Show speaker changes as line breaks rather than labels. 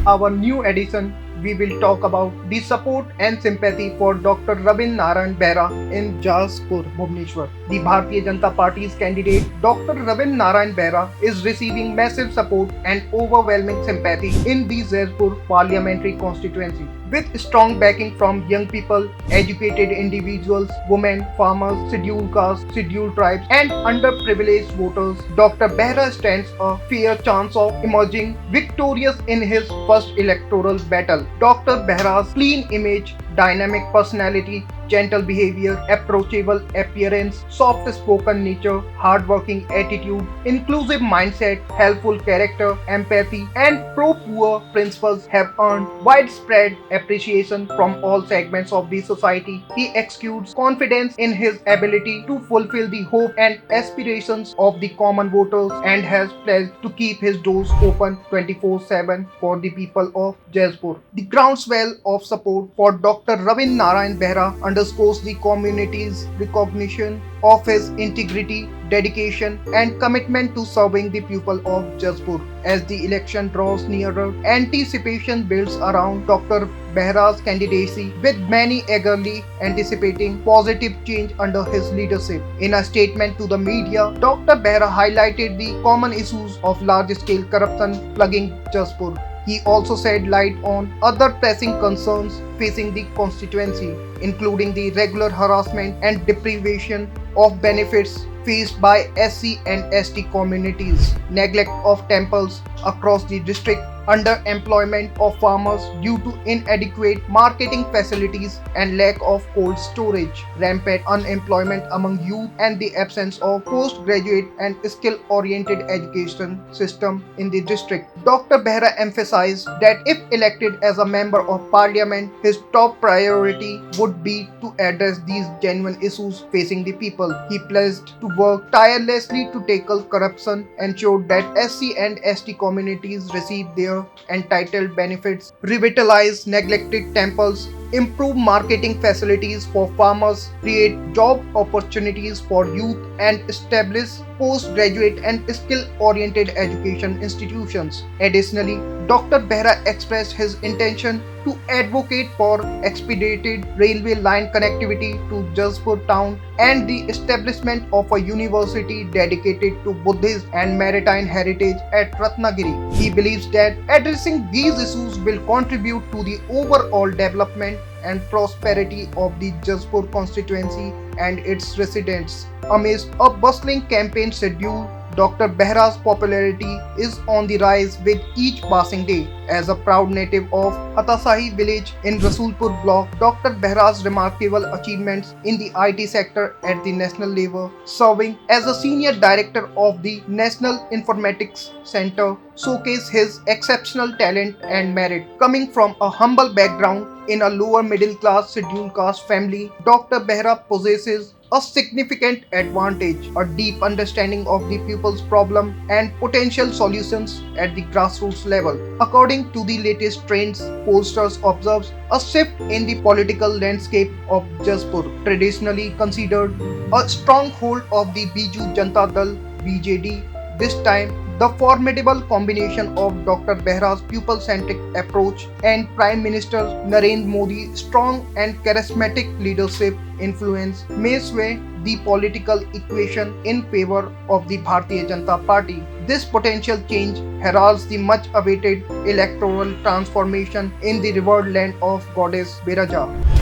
our new edition, we will talk about the support and sympathy for Dr. Ravin Narayan Behra in Jaspur, Bhubaneswar. The Bharatiya Janata Party's candidate Dr. Ravin Narayan Behra is receiving massive support and overwhelming sympathy in the Jaspur parliamentary constituency. With strong backing from young people, educated individuals, women, farmers, scheduled castes, scheduled tribes, and underprivileged voters, Dr. Behra stands a fair chance of emerging victorious in his first electoral battle. Dr. Behra's clean image, dynamic personality, gentle behavior, approachable appearance, soft-spoken nature, hard-working attitude, inclusive mindset, helpful character, empathy, and pro-poor principles have earned widespread appreciation from all segments of the society. He exudes confidence in his ability to fulfill the hope and aspirations of the common voters and has pledged to keep his doors open 24/7 for the people of Jaspur. The groundswell of support for Dr. Ravin Narayan Behra underscores the community's recognition of his integrity, dedication, and commitment to serving the people of Jaspur. As the election draws nearer, anticipation builds around Dr. Behra's candidacy, with many eagerly anticipating positive change under his leadership. In a statement to the media, Dr. Behra highlighted the common issues of large-scale corruption plaguing Jaspur. He also shed light on other pressing concerns facing the constituency, including the regular harassment and deprivation of benefits faced by SC and ST communities, neglect of temples across the district, underemployment of farmers due to inadequate marketing facilities and lack of cold storage, rampant unemployment among youth, and the absence of postgraduate and skill-oriented education system in the district. Dr. Behra emphasized that if elected as a member of parliament, his top priority would be to address these genuine issues facing the people. He pledged to work tirelessly to tackle corruption, ensure that SC and ST communities receive their entitled benefits, revitalize neglected temples, improve marketing facilities for farmers, create job opportunities for youth, and establish postgraduate and skill-oriented education institutions. Additionally, Dr. Behra expressed his intention to advocate for expedited railway line connectivity to Jaspur town and the establishment of a university dedicated to Buddhist and maritime heritage at Ratnagiri. He believes that addressing these issues will contribute to the overall development and prosperity of the Jaspur constituency and its residents. Amidst a bustling campaign schedule, Dr. Behra's popularity is on the rise with each passing day. As a proud native of Hatasahi village in Rasulpur block, Dr. Behra's remarkable achievements in the IT sector at the national level, serving as a senior director of the National Informatics Center, showcase his exceptional talent and merit. Coming from a humble background in a lower middle class scheduled caste family, Dr. Behra possesses a significant advantage, a deep understanding of the people's problem and potential solutions at the grassroots level. According to the latest trends, posters observes a shift in the political landscape of Jaspur, traditionally considered a stronghold of the Biju Janata Dal (BJD). This time, the formidable combination of Dr. Behra's people-centric approach and Prime Minister Narendra Modi's strong and charismatic leadership influence may sway the political equation in favor of the Bharatiya Janata Party. This potential change heralds the much-awaited electoral transformation in the revered land of Goddess Biraja.